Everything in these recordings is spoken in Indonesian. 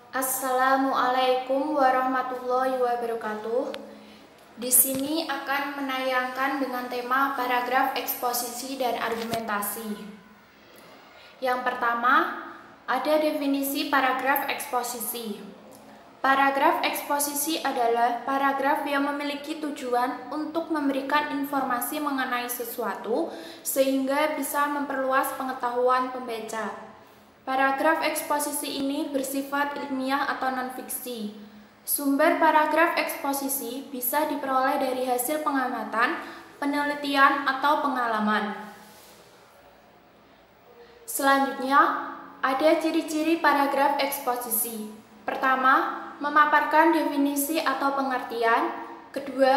Assalamualaikum warahmatullahi wabarakatuh. Di sini akan menayangkan dengan tema paragraf eksposisi dan argumentasi. Yang pertama, ada definisi paragraf eksposisi. Paragraf eksposisi adalah paragraf yang memiliki tujuan untuk memberikan informasi mengenai sesuatu sehingga bisa memperluas pengetahuan pembaca. Paragraf eksposisi ini bersifat ilmiah atau non-fiksi. Sumber paragraf eksposisi bisa diperoleh dari hasil pengamatan, penelitian, atau pengalaman. Selanjutnya, ada ciri-ciri paragraf eksposisi. Pertama, memaparkan definisi atau pengertian. Kedua,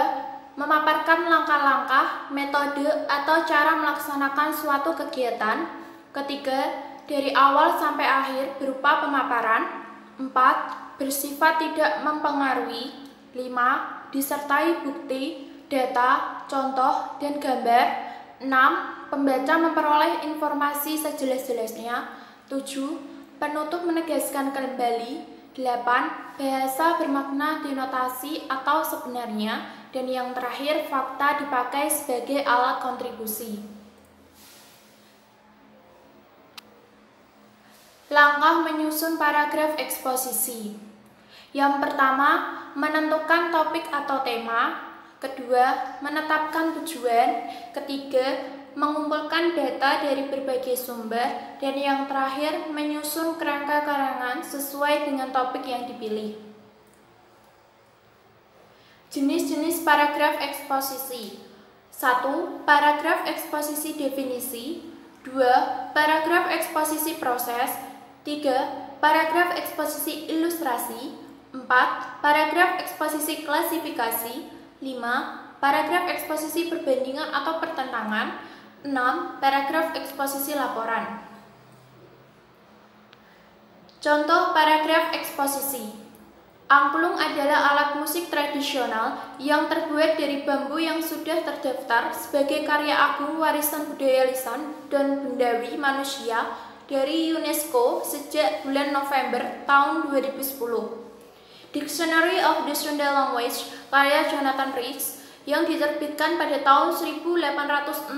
memaparkan langkah-langkah, metode, atau cara melaksanakan suatu kegiatan. Ketiga, dari awal sampai akhir berupa pemaparan. 4. Bersifat tidak mempengaruhi. 5. Disertai bukti, data, contoh, dan gambar. 6. Pembaca memperoleh informasi sejelas-jelasnya. 7. Penutup menegaskan kembali. 8. Bahasa bermakna denotasi atau sebenarnya. Dan yang terakhir, fakta dipakai sebagai alat kontribusi. Langkah menyusun paragraf eksposisi. Yang pertama, menentukan topik atau tema. Kedua, menetapkan tujuan. Ketiga, mengumpulkan data dari berbagai sumber. Dan yang terakhir, menyusun kerangka karangan sesuai dengan topik yang dipilih. Jenis-jenis paragraf eksposisi. 1. Paragraf eksposisi definisi. 2. Paragraf eksposisi proses. 3. Paragraf eksposisi ilustrasi. 4. Paragraf eksposisi klasifikasi. 5. Paragraf eksposisi perbandingan atau pertentangan. 6. Paragraf eksposisi laporan. Contoh paragraf eksposisi. Angklung adalah alat musik tradisional yang terbuat dari bambu yang sudah terdaftar sebagai karya agung warisan budaya lisan dan bendawi manusia dari UNESCO sejak bulan November tahun 2010. Dictionary of the Sunda Language karya Jonathan Rhys yang diterbitkan pada tahun 1862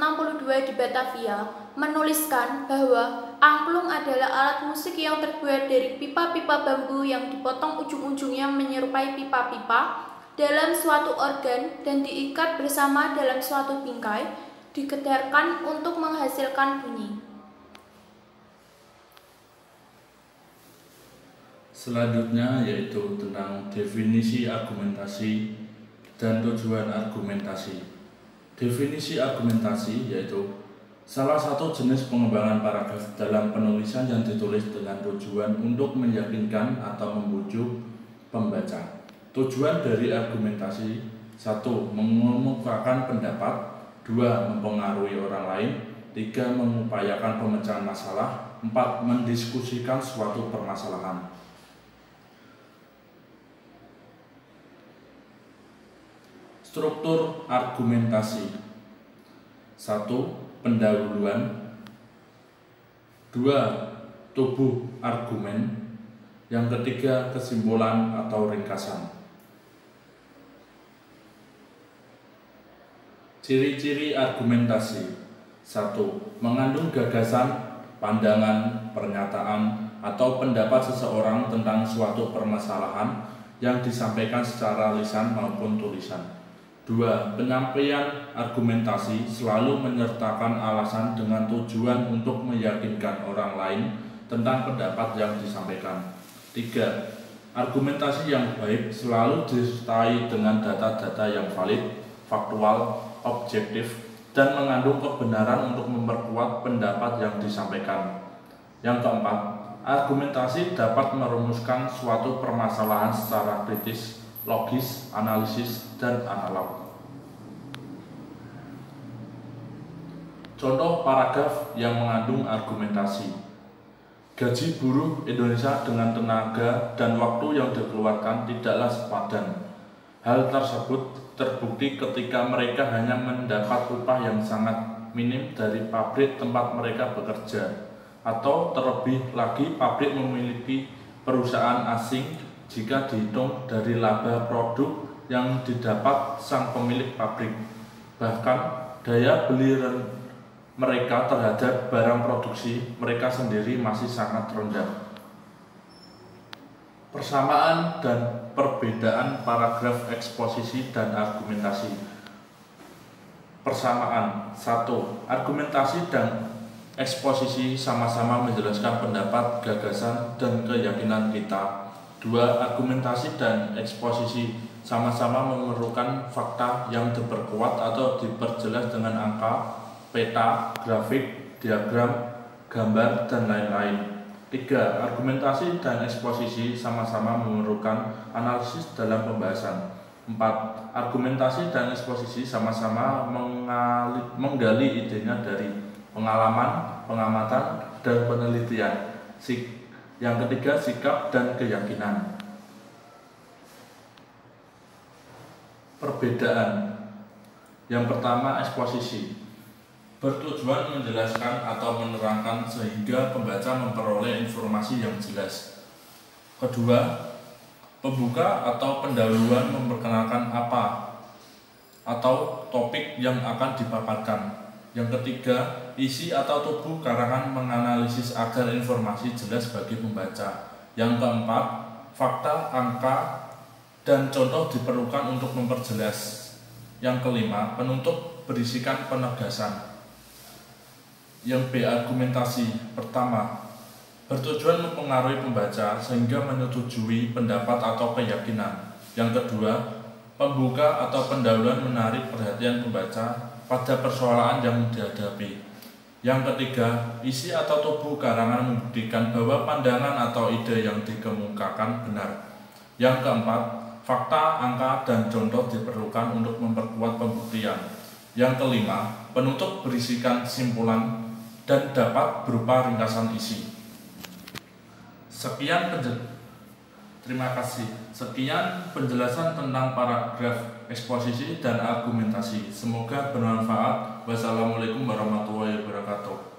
di Batavia menuliskan bahwa angklung adalah alat musik yang terbuat dari pipa-pipa bambu yang dipotong ujung-ujungnya menyerupai pipa-pipa dalam suatu organ dan diikat bersama dalam suatu bingkai, digetarkan untuk menghasilkan bunyi. Selanjutnya yaitu tentang definisi argumentasi dan tujuan argumentasi. Definisi argumentasi yaitu salah satu jenis pengembangan paragraf dalam penulisan yang ditulis dengan tujuan untuk meyakinkan atau membujuk pembaca. Tujuan dari argumentasi: 1. Mengemukakan pendapat. 2. Mempengaruhi orang lain. 3. Mengupayakan pemecahan masalah. 4. Mendiskusikan suatu permasalahan. Struktur argumentasi. 1. Pendahuluan. 2. Tubuh argumen. Yang ketiga, kesimpulan atau ringkasan. Ciri-ciri argumentasi. 1. Mengandung gagasan, pandangan, pernyataan, atau pendapat seseorang tentang suatu permasalahan yang disampaikan secara lisan maupun tulisan. 2. Penyampaian argumentasi selalu menyertakan alasan dengan tujuan untuk meyakinkan orang lain tentang pendapat yang disampaikan. 3. Argumentasi yang baik selalu disertai dengan data-data yang valid, faktual, objektif, dan mengandung kebenaran untuk memperkuat pendapat yang disampaikan. Yang keempat, argumentasi dapat merumuskan suatu permasalahan secara kritis, logis, analisis, dan analog. Contoh paragraf yang mengandung argumentasi. Gaji buruh Indonesia dengan tenaga dan waktu yang dikeluarkan tidaklah sepadan. Hal tersebut terbukti ketika mereka hanya mendapat upah yang sangat minim dari pabrik tempat mereka bekerja, atau terlebih lagi pabrik memiliki perusahaan asing jika dihitung dari laba produk yang didapat sang pemilik pabrik. Bahkan daya beli mereka terhadap barang produksi mereka sendiri masih sangat rendah. Persamaan dan perbedaan paragraf eksposisi dan argumentasi. Persamaan. 1. Argumentasi dan eksposisi sama-sama menjelaskan pendapat, gagasan, dan keyakinan kita. 2. Argumentasi dan eksposisi sama-sama memerlukan fakta yang diperkuat atau diperjelas dengan angka, peta, grafik, diagram, gambar, dan lain-lain. 3. Argumentasi dan eksposisi sama-sama memerlukan analisis dalam pembahasan. 4. Argumentasi dan eksposisi sama-sama menggali idenya dari pengalaman, pengamatan, dan penelitian. Yang ketiga, sikap dan keyakinan. Perbedaan. Yang pertama, eksposisi. Bertujuan menjelaskan atau menerangkan sehingga pembaca memperoleh informasi yang jelas. Kedua, pembuka atau pendahuluan memperkenalkan apa atau topik yang akan dipaparkan. Yang ketiga, isi atau tubuh karangan menganalisis agar informasi jelas bagi pembaca. Yang keempat, fakta, angka, dan contoh diperlukan untuk memperjelas. Yang kelima, penutup berisikan penegasan. Yang B, argumentasi. Pertama, bertujuan mempengaruhi pembaca sehingga menyetujui pendapat atau keyakinan. Yang kedua, pembuka atau pendahuluan menarik perhatian pembaca pada persoalan yang dihadapi. Yang ketiga, isi atau tubuh karangan membuktikan bahwa pandangan atau ide yang dikemukakan benar. Yang keempat, fakta, angka, dan contoh diperlukan untuk memperkuat pembuktian. Yang kelima, penutup berisikan simpulan dan dapat berupa ringkasan isi. Terima kasih. Sekian penjelasan tentang paragraf eksposisi dan argumentasi. Semoga bermanfaat. Wassalamualaikum warahmatullahi wabarakatuh.